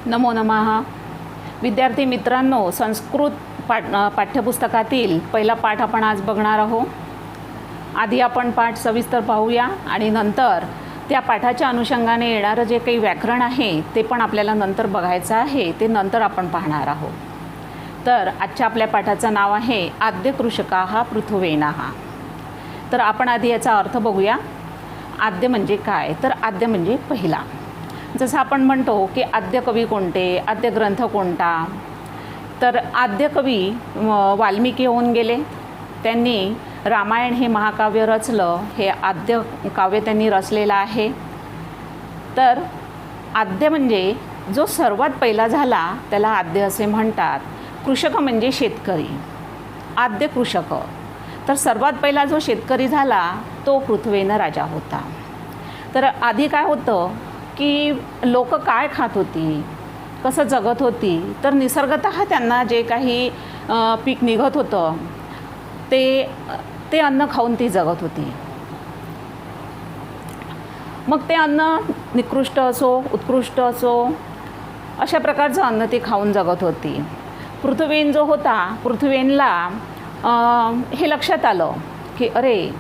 नमो नमः. विद्यार्थी मित्रांनो, संस्कृत पाठ्यपुस्तकातील पहिला पाठ आपण आज बघणार आहोत. आधी आपण पाठ सविस्तर पाहूया आणि नंतर त्या पाठाच्या अनुषंगाने येणारं जे काही व्याकरण आहे ते पण आपल्याला नंतर बघायचं आहे, ते नंतर आपण पाहणार आहोत. तर आजच्या आपल्या पाठाचं नाव आहे आद्य कृषकाः पृथुवेनः. तर आपण आधी याचा अर्थ बघूया. आद्य म्हणजे काय? तर आद्य म्हणजे पहिला. जसं आपण म्हणतो की आद्य कवी कोणते, आद्य ग्रंथ कोणता. तर आद्य कवी वाल्मिकी होऊन गेले. त्यांनी रामायण हे महाकाव्य रचलं. हे आद्य काव्य त्यांनी रचलेलं आहे. तर आद्य म्हणजे जो सर्वात पहिला झाला त्याला आद्य असे म्हणतात. कृषक म्हणजे शेतकरी, आद्य कृषक. तर सर्वात पहिला जो शेतकरी झाला तो पृथ्वेन राजा होता. तर आधी काय होतं की लोक काय खात होती, कसं जगत होती, तर निसर्गतः त्यांना जे काही पीक निघत होतं ते अन्न खाऊन ती जगत होती. मग ते अन्न निकृष्ट असो उत्कृष्ट असो अशा प्रकारचं अन्न ती खाऊन जगत होती. पृथ्वीन जो होता, पृथ्वीनला हे लक्षात आलं की अरे,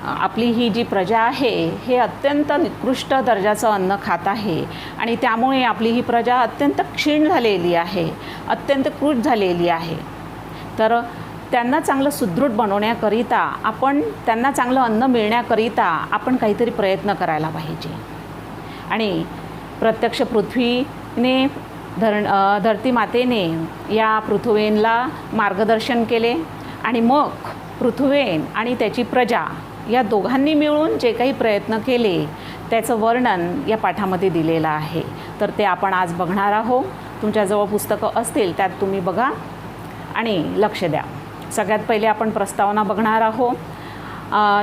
आपली ही जी प्रजा आहे हे अत्यंत निकृष्ट दर्जाचं अन्न खात आहे आणि त्यामुळे आपली ही प्रजा अत्यंत क्षीण झालेली आहे, अत्यंत क्रूर झालेली आहे. तर त्यांना चांगलं सुदृढ बनवण्याकरिता आपण, त्यांना चांगलं अन्न मिळण्याकरिता आपण काहीतरी प्रयत्न करायला पाहिजे. आणि प्रत्यक्ष पृथ्वीने धरती मातेने या पृथ्वेनला मार्गदर्शन केले आणि मग पृथ्वेन आणि त्याची प्रजा या दोघांनी मिळून जे काही प्रयत्न केले त्याचं वर्णन या पाठामध्ये दिलेलं आहे. तर ते आपण आज बघणार आहोत. तुमच्याजवळ पुस्तकं असतील त्यात तुम्ही बघा आणि लक्ष द्या. सगळ्यात पहिले आपण प्रस्तावना बघणार आहोत.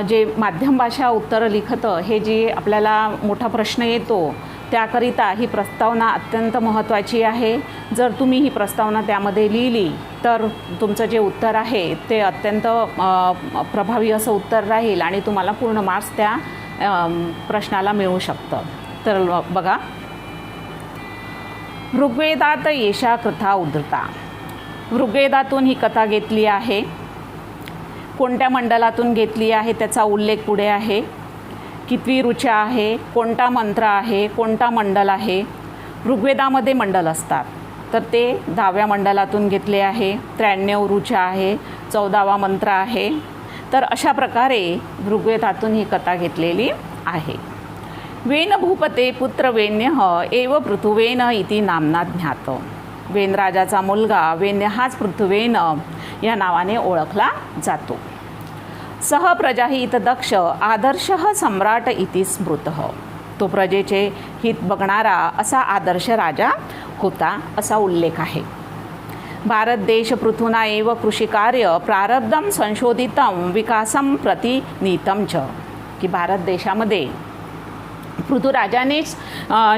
जे माध्यम भाषा उत्तर लिखतं हे जे आपल्याला मोठा प्रश्न येतो त्याकरिता ही प्रस्तावना अत्यंत महत्त्वाची आहे. जर तुम्ही ही प्रस्तावना त्यामध्ये लिहिली तर तुमचं जे उत्तर आहे ते अत्यंत प्रभावी असं उत्तर राहील आणि तुम्हाला पूर्ण मार्क्स त्या प्रश्नाला मिळू शकतं. तर बघा, ऋग्वेदात एषा कथा उद्धृता. ऋग्वेदातून ही कथा घेतली आहे. कोणत्या मंडलातून घेतली आहे त्याचा उल्लेख पुढे आहे. कितवी ऋचा आहे, कोणता मंत्र आहे, कोणता मंडल आहे. ऋग्वेदामध्ये मंडल असतात, तर ते 10व्या मंडलातून घेतले आहे. 93 ऋचा आहे, 14वा मंत्र आहे. तर अशा प्रकारे ऋग्वेदातून ही कथा घेतलेली आहे. वेन भूपते पुत्र वेन्यः एव पृथुवेन इति नामना ज्ञात. वेन राजाचा मुलगा वेन्य हाच पृथुवेन या नावाने ओळखला जातो. सह प्रजाहित दक्ष आदर्शः सम्राट इति स्मृतः. तो प्रजेचे हित बघणारा असा आदर्श राजा होता असा उल्लेख आहे. भारत देश पृथुना एव कृषिकार्य प्रारब्धं संशोधितं विकासं प्रतिनीतं च. की भारत देशामध्ये पृथुराजानेच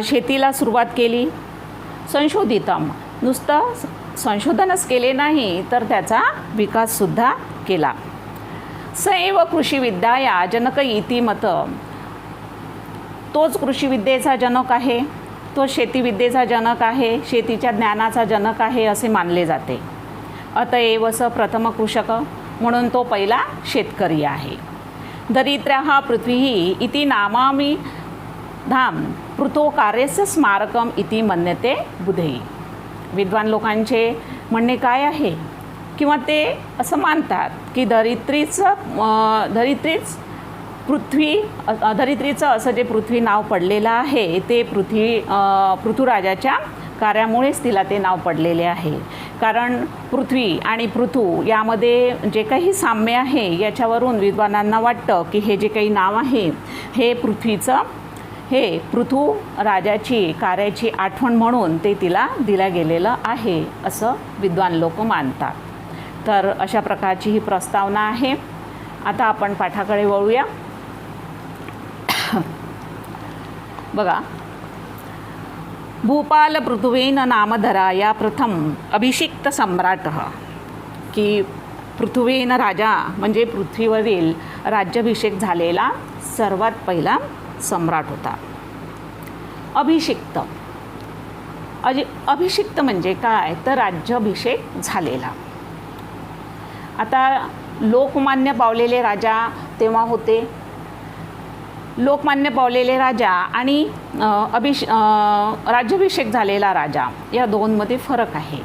शेतीला सुरुवात केली. संशोधितं, नुसतं संशोधनच केले नाही तर त्याचा विकाससुद्धा केला. स एव कृषिविद्या जनक इति मत. तोच कृषिविद्येचा जनक आहे, तो शेतीविद्येचा जनक आहे, शेतीच्या ज्ञानाचा जनक आहे असे मानले जाते. अतएव स प्रथम कृषक, म्हणून तो पहिला शेतकरी आहे. दरिद्र्याः पृथ्वी इति नामामि धाम पृथो कार्यस्य स्मारकम इति मन्यते बुधैः. विद्वान लोकांचे म्हणणे काय आहे, किंवा ते असं मानतात की धरित्रीचं असं जे पृथ्वी नाव पडलेलं आहे ते पृथुराजाच्या कार्यामुळेच तिला ते नाव पडलेले आहे. कारण पृथ्वी आणि पृथू यामध्ये जे काही साम्य आहे याच्यावरून विद्वानांना वाटतं की हे जे काही नाव आहे हे पृथ्वीचं, हे पृथू राजाची कार्याची आठवण म्हणून ते तिला दिलं गेलेलं आहे असं विद्वान लोक मानतात. तर अशा प्रकारची ही प्रस्तावना आहे. आता आपण पाठाकडे वळूया. बघा, भूपाल पृथुवेन नामधराया प्रथम अभिषिक्त सम्राटः. की पृथुवेन राजा म्हणजे पृथ्वीवरील राज्याभिषेक झालेला सर्वात पहिला सम्राट होता. अभिषिक्त अभिषिक्त म्हणजे काय, तर राज्याभिषेक झालेला. आता लोकमान्य पावलेले राजा तेव्हा होते. लोकमान्य पावलेले राजा आणि राज्याभिषेक झालेला राजा या दोनमध्ये फरक आहे.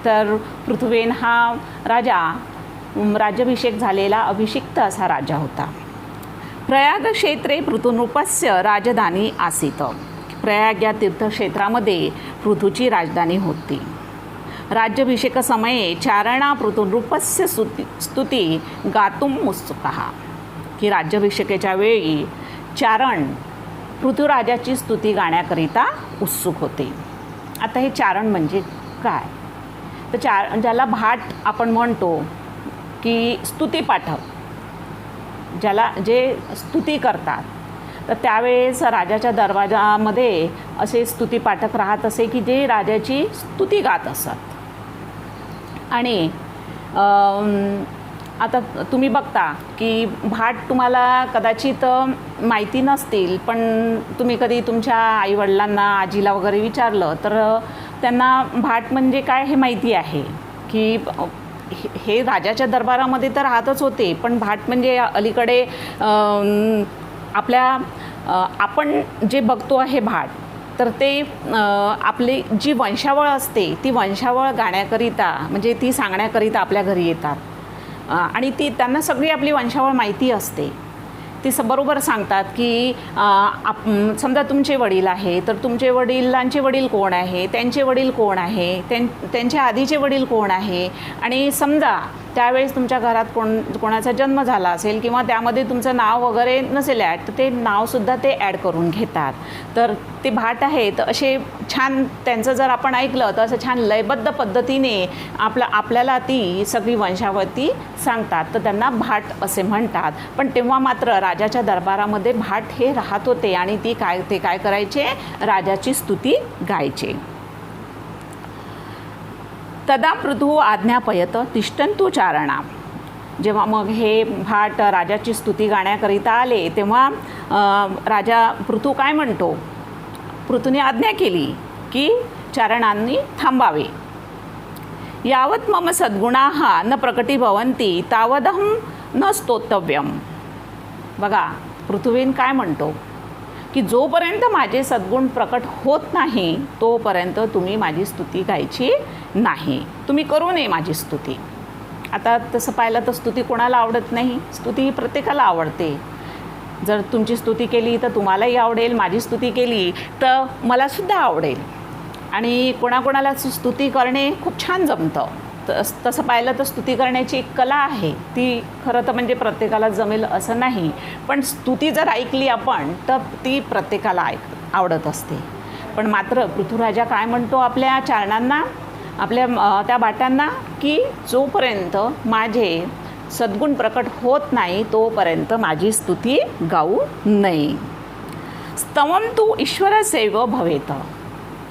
तर पृथ्वीन हा राजा राज्याभिषेक झालेला अभिषिक्त असा राजा होता. प्रयाग क्षेत्रे पृथुनृपस्य राजधानी आसीत. प्रयाग या तीर्थक्षेत्रामध्ये पृथूची राजधानी होती. राज्याभिषेक समये चारणा पृथुनृपस्य स्तुती गातुम उत्सुकः. की राज्याभिषेकाच्या वेळी चारण पृथ्वीराजाची स्तुती गाण्याकरिता उत्सुक होते. आता हे चारण म्हणजे काय, तर ज्याला भाट आपण म्हणतो की स्तुतीपाठक, ज्याला जे स्तुती करतात, तर त्यावेळेस राजाच्या दरबारामध्ये असे स्तुतीपाठक राहत असे की जे राजाची स्तुती गात असत. आणि आता तुम्ही बघता की भाट तुम्हाला कदाचित माहिती नसतील, पण तुम्ही कधी तुमच्या आईवडिलांना, आजीला वगैरे विचारलं तर त्यांना भाट म्हणजे काय हे माहिती आहे. की हे राजाच्या दरबारामध्ये तर राहतच होते, पण भाट म्हणजे अलीकडे आपण जे बघतो आहे भाट, तर ते आपली जी वंशावळ असते ती वंशावळ गाण्याकरिता म्हणजे ती सांगण्याकरिता आपल्या घरी येतात. आणि त्यांना सगळी आपली वंशावळ माहिती असते. ती बरोबर सांगतात की समजा तुमचे वडील आहे, तर तुमचे वडिलांचे वडील कोण आहे, त्यांचे वडील कोण आहे, त्यांच्या आधीचे वडील कोण आहे. आणि समजा त्यावेळेस तुमच्या घरात कोणाचा जन्म झाला असेल किंवा त्यामध्ये तुमचं नाव वगैरे नसेल ॲड, तर ते नावसुद्धा ते ॲड करून घेतात. तर ते भाट आहेत असे छान, त्यांचं जर आपण ऐकलं तर असं छान लयबद्ध पद्धतीने आपल्याला ती सगळी वंशावळी सांगतात. तर त्यांना भाट असे म्हणतात. पण तेव्हा मात्र राजाच्या दरबारामध्ये भाट हे राहत होते आणि ते काय करायचे, राजाची स्तुती गायचे. तदा पृथु आज्ञापयत तिष्ठन्तु चारणा. जेव्हा मग हे भाट राजाची स्तुती गाण्याकरिता आले तेव्हा राजा पृथु काय म्हणतो, पृथूने आज्ञा केली की चारणांनी थांबावे. यावत मम सद्गुणाः न प्रकटीभवन्ति तावदहं न स्तोतव्यम. बघा पृथ्वीन काय म्हणतो की जोपर्यंत माझे सद्गुण प्रकट होत नाही तोपर्यंत तुम्ही माझी स्तुती गायची नाही, तुम्ही करू नये माझी स्तुती. आता तसं पाहिलं तर स्तुती कोणाला आवडत नाही, स्तुती प्रत्येकाला आवडते. जर तुमची स्तुती केली तर तुम्हालाही आवडेल, माझी स्तुती केली तर मलासुद्धा आवडेल. आणि कोणाकोणाला स्तुती करणे खूप छान जमतं. तसं पाहिलं तर स्तुती करण्याची एक कला आहे, ती खरं तर म्हणजे प्रत्येकाला जमेल असं नाही. पण स्तुती जर ऐकली आपण तर ती प्रत्येकाला आवडत असते. पण मात्र पृथ्वीराजा काय म्हणतो आपल्या चारणांना, आपल्या त्या भाटांना की जोपर्यंत माझे सद्गुण प्रकट होत नाही तोपर्यंत माझी स्तुती गाऊ नये. स्तवम तू ईश्वरसेव भवेत.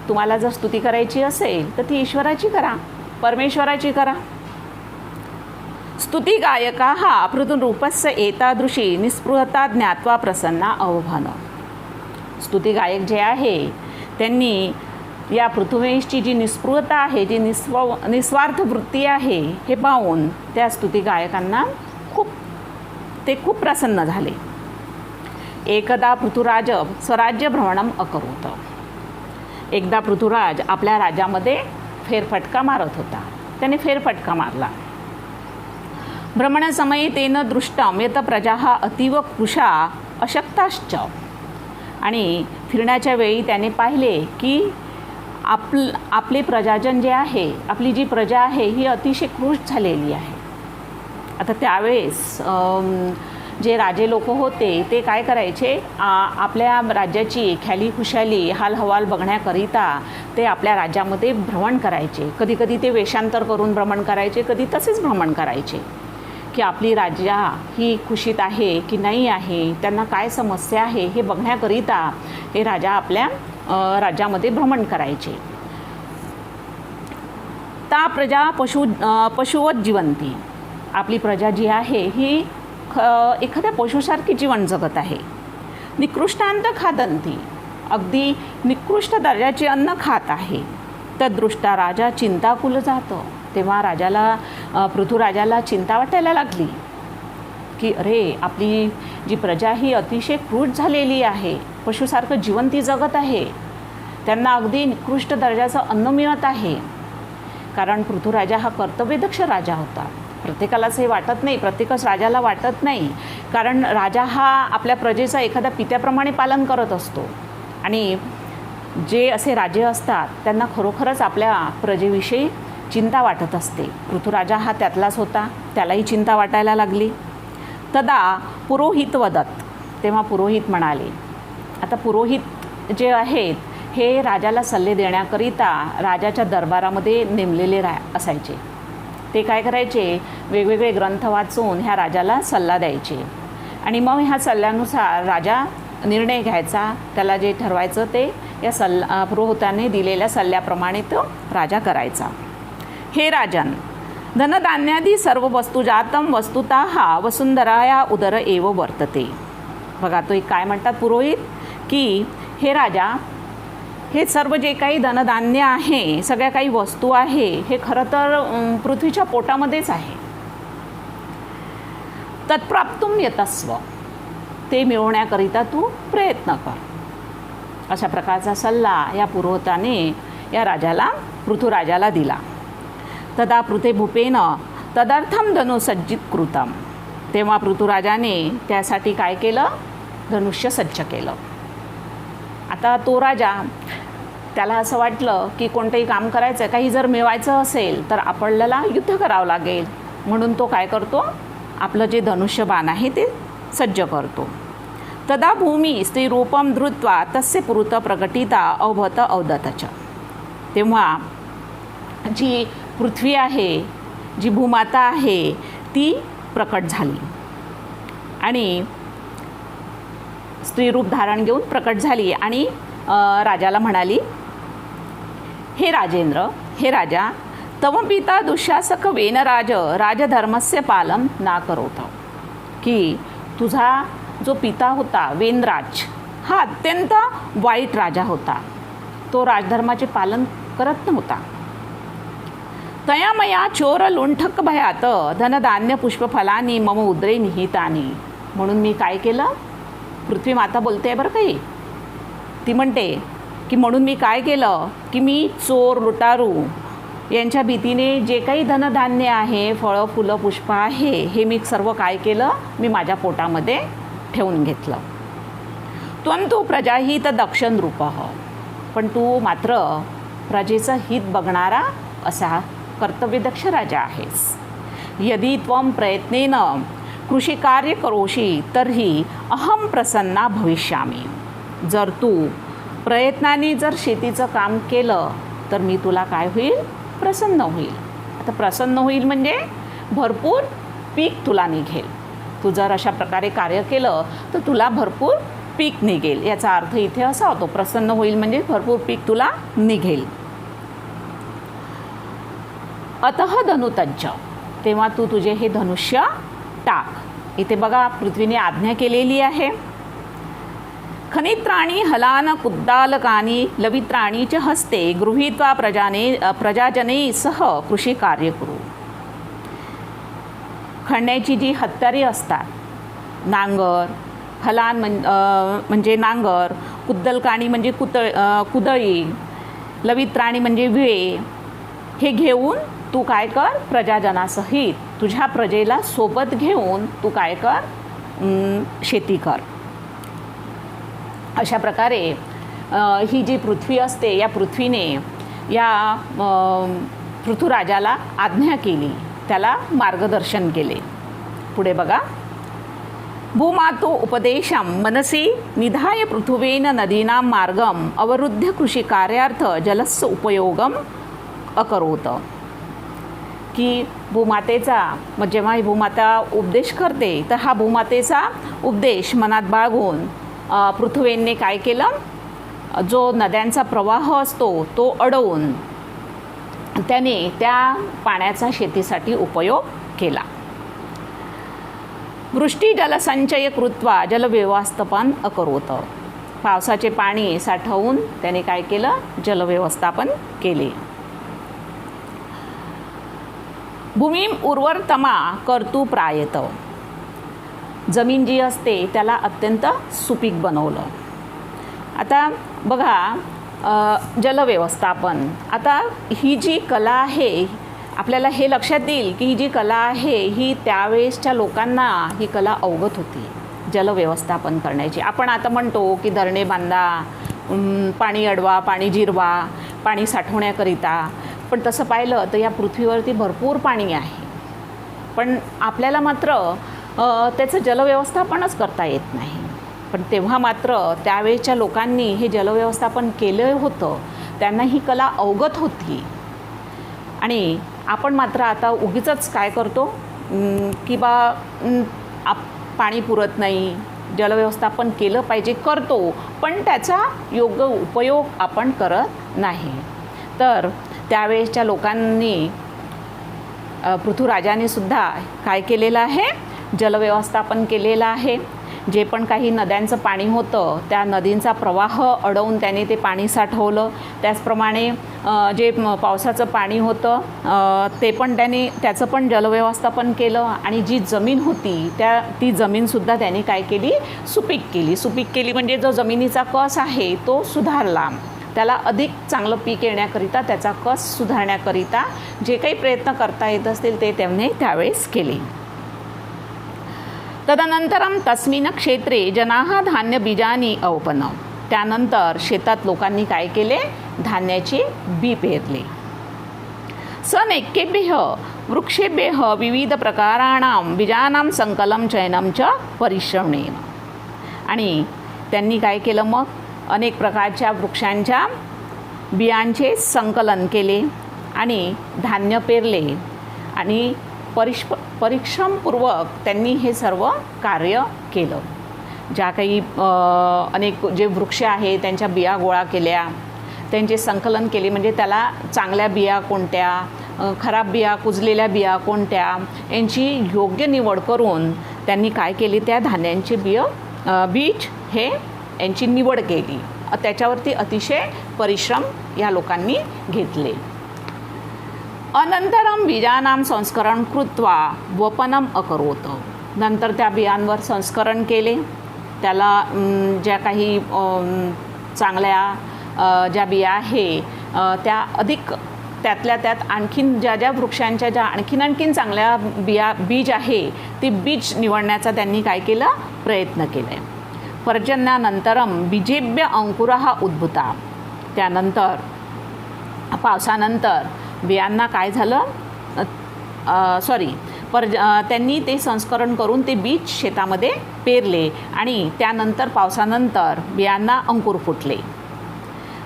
तुम्हाला जर स्तुती करायची असेल तर ती ईश्वराची करा, परमेश्वराची करा. स्तुती गायकाः पृथुनृपस्य एतादृशी निस्पृहता ज्ञात्वा प्रसन्ना अवभान. स्तुती गायक जे आहे त्यांनी या पृथ्वीची जी निस्पृहता आहे, जी निस्वार्थ वृत्ती आहे हे पाहून त्या स्तुती गायकांना खूप प्रसन्न झाले. एकदा पृथुराज स्वराज्य भ्रमणम अकरोत. एकदा पृथुराज आपल्या राज्यामध्ये फेरफटका मारत होता, त्याने फेरफटका मारला. भ्रमणसमये तेन दृष्टम यत प्रजाः अतीव कृशा अशक्ताश्च. आणि फिरण्याच्या वेळी त्याने पाहिले की आपले प्रजाजन जे आहे, आपली जी प्रजा आहे ही अतिशय कृश झालेली आहे. आता त्यावेळेस जे राजे लोक होते ते काय करायचे, आपल्या राज्याची ख्याली खुशाली हालहवाल बघण्याकरिता ते आपल्या राज्यामध्ये भ्रमण करायचे. कधी कधी ते वेषांतर करून भ्रमण करायचे, कधी तसेच भ्रमण करायचे की आपली राजा ही खुशीत आहे की नाही आहे, त्यांना काय समस्या आहे हे बघण्याकरिता हे राजा आपल्या राज्यामध्ये भ्रमण करायचे. ता प्रजा पशुवत जीवंती. आपली प्रजा जी आहे ही एखाद्या पशुसारखी जीवन जगत आहे. निकृष्टांत खादंती. अगदी निकृष्ट दर्जाचे अन्न खात आहे. तद्दृष्टा राजा चिंताकुल जातो. तेव्हा पृथ्वीराजाला चिंता वाटायला लागली की अरे, आपली जी प्रजा ही अतिशय क्रूर झालेली आहे, पशुसारखं जीवन ती जगत आहे, त्यांना अगदी निकृष्ट दर्जाचं अन्न मिळत आहे. कारण पृथ्वीराजा हा कर्तव्यदक्ष राजा होता. प्रत्येकालाच हे वाटत नाही, प्रत्येकच राजाला वाटत नाही, कारण राजा हा आपल्या प्रजेचं एखाद्या पित्याप्रमाणे पालन करत असतो. आणि जे असे राजे असतात त्यांना खरोखरच आपल्या प्रजेविषयी चिंता वाटत असते. पृथ्वीराजा हा त्यातलाच होता, त्यालाही चिंता वाटायला लागली. तदा पुरोहित वदत, तेव्हा पुरोहित म्हणाले. आता पुरोहित जे आहेत हे राजाला सल्ले देण्याकरिता राजाच्या दरबारामध्ये नेमलेले असायचे. ते काय करायचे, वेगवेगळे ग्रंथ वाचून ह्या राजाला सल्ला द्यायचे आणि मग ह्या सल्ल्यानुसार राजा निर्णय घ्यायचा. त्याला जे ठरवायचं ते या पुरोहिताने दिलेल्या सल्ल्याप्रमाणे तो राजा करायचा. हे राजन, धनधान्यादी सर्व वस्तू जातम वस्तुतः वसुंधराया उदर एव वर्तते. बघा, तो एक काय म्हणतात पुरोहित की हे राजा, हे सर्व जे काही धनधान्य आहे, सगळ्या काही वस्तू आहे, हे खरं तर पृथ्वीच्या पोटामध्येच आहे. तत्प्राप्तुम यतस्व, ते मिळवण्याकरिता तू प्रयत्न कर. अशा प्रकारचा सल्ला या पुरोहिताने या पृथ्वीराजाला दिला. तदा पृथ्वीभूपेन तदर्थम धनुसज्जित कृतम, तेव्हा पृथ्वीराजाने त्यासाठी काय केलं, धनुष्य सज्ज केलं. आता तो राजा, त्याला असं वाटलं की कोणतंही काम करायचं, काही जर मिळवायचं असेल तर आपल्याला युद्ध करावं लागेल, म्हणून तो काय करतो, आपलं जे धनुष्यबाण आहे ते सज्ज करतो. तदा भूमी स्त्रीरूपम धृत्वा तस्य पुरुत प्रकटिता अवभत अवदतच, तेव्हा जी पृथ्वी आहे, जी भूमाता आहे, ती प्रकट झाली आणि स्त्रीरूप धारण घेऊन प्रकट झाली आणि राजाला म्हणाली, हे राजेंद्र, हे राजा, तव पिता दुःशासक वेनराज राजधर्मस्य पालन ना करोत, की तुझा जो पिता होता वेनराज हा अत्यंत वाईट राजा होता, तो राजधर्माचे पालन करत नव्हता. तयामया चोर लुंठक भयात धनधान्य पुष्पफलानी मम उदरे निहितानी, म्हणून मी काय केलं, पृथ्वी माता बोलते बरं काही, ती म्हणते की म्हणून मी काय केलं की मी चोर लुटारू यांच्या भीतीने जे काही धनधान्य आहे, फळं फुलं पुष्प आहे, हे मी सर्व काय केलं, मी माझ्या पोटामध्ये ठेवून घेतलं. त्वंतु प्रजाहित दक्षन रूपः, पण तू मात्र प्रजेचं हित बघणारा असा कर्तव्यदक्ष राजा आहेस. यदि त्वं प्रयत्नेन कृषिकार्य करोषि तर्हि अहम प्रसन्ना भविष्यामी, जर तू प्रयत्नाने जर शेतीचं काम केलं तर मी तुला काय होईल, प्रसन्न होईल. आता प्रसन्न होईल म्हणजे भरपूर पीक तुला निघेल. तू जर अशा प्रकारे कार्य केलं तर तुला भरपूर पीक निघेल, याचा अर्थ इथे असा होतो, प्रसन्न होईल म्हणजे भरपूर पीक तुला निघेल. अतः धनुतज्ज, तेव्हा तू तुझे हे धनुष्य टाक. इथे बघा पृथ्वीने आज्ञा केलेली आहे. खनित्राणी हलान कुद्दालकानी लवित्राणी च हस्ते गृहीत्वा प्रजाजने सह कृषी कार्य करू. खणण्याची जी हत्यारे असतात, नांगर, हलान म्हणजे नांगर, कुद्दलकाणी म्हणजे कुदळी, लवित्राणी म्हणजे विळे, हे घेऊन तू काय कर, प्रजाजनासहित तुझ्या प्रजेला सोबत घेऊन तू काय कर, शेती कर. अशा प्रकारे ही जी पृथ्वी असते, या पृथ्वीने या पृथ्वीराजाला आज्ञा केली, त्याला मार्गदर्शन केले. पुढे बघा, भूमातो उपदेशम मनसी निधाय पृथ्वेन नदीनां मार्गम अवरुद्ध कृषी कार्यार्थ जलस्य उपयोगम अकरोत, की भूमातेचा, मग जेव्हा ही भूमाता उपदेश करते तर हा भूमातेचा उपदेश मनात बाळगून पृथ्वीने काय केलं, जो नद्यांचा प्रवाह असतो तो अडवून त्याने त्या पाण्याचा शेतीसाठी उपयोग केला. वृष्टी जलसंचय कृत्वा जलव्यवस्थापन अकरोत, पावसाचे पाणी साठवून त्याने काय केलं, जलव्यवस्थापन केले. भूमीम उर्वरतमा कर्तू प्रायत, जमीन जी असते त्याला अत्यंत सुपीक बनवलं. आता बघा जलव्यवस्थापन, आता ही जी कला आहे आपल्याला हे लक्षात येईल की ही जी कला आहे ही त्यावेळेसच्या लोकांना ही कला अवगत होती जलव्यवस्थापन करण्याची. आपण आता म्हणतो की धरणे बांधा, पाणी अडवा, पाणी जिरवा, पाणी साठवण्याकरिता, पण तसं पाहिलं तर या पृथ्वीवरती भरपूर पाणी आहे, पण आपल्याला मात्र त्याचं जलव्यवस्थापनच करता येत नाही. पण तेव्हा मात्र त्यावेळेच्या लोकांनी हे जलव्यवस्थापन केलं होतं, त्यांना ही कला अवगत होती. आणि आपण मात्र आता उगीचच काय करतो की पाणी पुरत नाही, जलव्यवस्थापन केलं पाहिजे, करतो, पण त्याचा योग्य उपयोग आपण करत नाही. तर त्यावेळेसच्या लोकांनी पृथ्वीराजाने सुद्धा काय केलेलं आहे, जलव्यवस्थापन केलेलं आहे. जे पण काही नद्यांचं पाणी होतं त्या नदींचा प्रवाह अडवून त्याने ते पाणी साठवलं. त्याचप्रमाणे जे पावसाचं पाणी होतं ते पण त्याचं पण जलव्यवस्थापन केलं. आणि जी जमीन होती ती जमीनसुद्धा त्याने काय केली, सुपीक केली म्हणजे जो जमिनीचा कस आहे तो सुधारला. त्याला अधिक चांगलं पीक येण्याकरिता, त्याचा कस सुधारण्याकरिता जे काही प्रयत्न करता येत असतील ते त्यांनी त्यावेळेस केले. तदनंतरम तस्मिन क्षेत्रे जनाः धान्य बीजानी औपन, त्यानंतर शेतात लोकांनी काय केले, धान्याचे बी पेरले. सनैक्येभ्यः वृक्षेभ्यः विविध प्रकाराणां बीजानां संकलं चयनं च परिश्रमेण, आणि त्यांनी काय केलं, मग अनेक प्रकारच्या वृक्षांच्या बियांचे संकलन केले आणि धान्य पेरले आणि परिश्रमपूर्वक त्यांनी हे सर्व कार्य केलं. ज्या काही अनेक जे वृक्ष आहे त्यांच्या बिया गोळा केल्या, त्यांचे संकलन केले, म्हणजे त्याला चांगल्या बिया कोणत्या, खराब बिया, कुजलेल्या बिया कोणत्या, यांची योग्य निवड करून त्यांनी काय केली, त्या धान्यांचे बीज हे यांची निवड केली. त्याच्यावरती अतिशय परिश्रम या लोकांनी घेतले. अनंतरम बीजानां संस्करण कृत्वा वपनम अकरोत, नंतर त्या बियांवर संस्करण केले. त्याला ज्या काही चांगल्या ज्या बिया आहे त्या अधिक त्यातल्या त्यात आणखीन ज्या वृक्षांच्या ज्या आणखीन चांगल्या बीज आहे ती बीज निवडण्याचा त्यांनी काय केलं, प्रयत्न केले. पर्जन्यानंतरम बीजेभ्य अंकुरः उद्भूता, त्यानंतर पावसानंतर बियांना काय झालं, त्यांनी ते संस्करण करून ते बीज शेतामध्ये पेरले आणि त्यानंतर पावसानंतर बियांना अंकुर फुटले.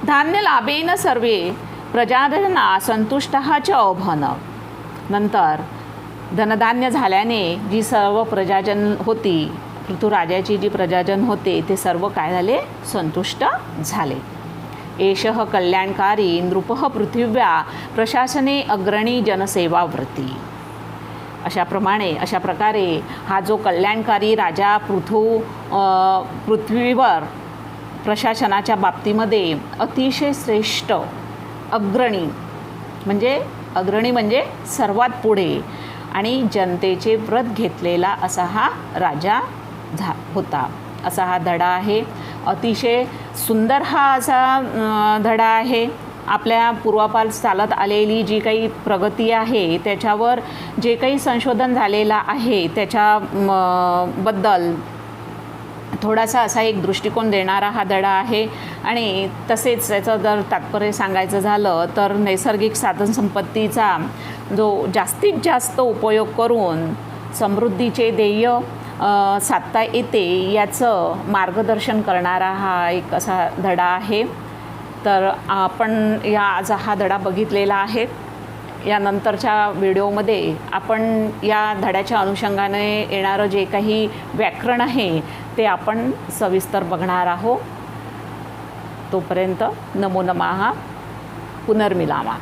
धान्य लाभेन सर्वे प्रजाजना संतुष्टः च अभन, नंतर धनधान्य झाल्याने जी सर्व प्रजाजन होती, पृथ्वीराजाची जी प्रजाजन होते ते सर्व काय झाले, संतुष्ट झाले. एषः कल्याणकारी नृपः पृथिव्या प्रशासने अग्रणी जनसेवाव्रती, अशा प्रकारे हा जो कल्याणकारी राजा पृथ्वीवर प्रशासनाच्या बाबतीमध्ये अतिशय श्रेष्ठ, अग्रणी म्हणजे सर्वात पुढे आणि जनतेचे व्रत घेतलेला असा हा राजा होता. असा हा धडा आहे. अतिशय सुंदर हा असा धडा आहे. आपल्या पूर्वापार चालत आलेली जी काही प्रगती आहे त्याच्यावर जे काही संशोधन झालेलं आहे त्याच्याबद्दल थोडासा असा एक दृष्टिकोन देणारा हा धडा आहे. आणि तसेच त्याचं जर तात्पर्य सांगायचं झालं तर नैसर्गिक साधनसंपत्तीचा जो जास्तीत जास्त उपयोग करून समृद्धीचे ध्येय साधता येते याचं मार्गदर्शन करणारा हा एक असा धडा आहे. तर आपण आज हा धडा बघितलेला आहे. यानंतरच्या व्हिडिओमध्ये आपण या धड्याच्या अनुषंगाने येणारं जे काही व्याकरण आहे ते आपण सविस्तर बघणार आहोत. तोपर्यंत नमो नमः, पुनर्मिलामः.